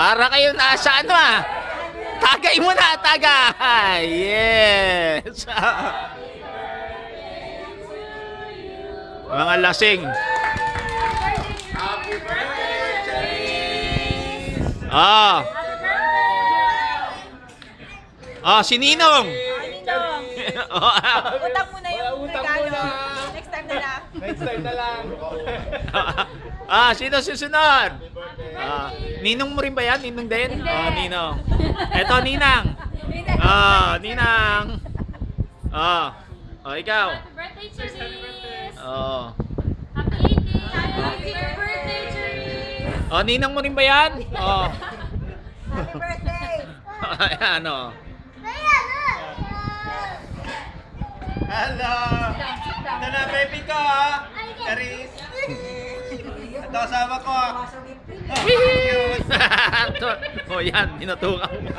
Para kayo nasa ano ah. Tagay mo na, tagay. Yes. Mga lasing. Ah. Ah, si Ninong. Ninong. Utang mo na yung regalo. Next time na lang. Next time na lang. Ah, sino susunod? Ah, Ninong mo rin ba yan? Ninong din? Ah, Ninong. Eto, Ninang. Ah, Ninang. Ah, oh, ikaw. Happy birthday, Cherise! Oh. Happy 18th! Happy birthday, Cherise! Oh, Ninang mo rin ba yan? Oh. Happy birthday! Ayan, oh. Hello! Ito na, baby ko ha! Charis! Ito kasama ko. Oh, yan, tinutukan mo.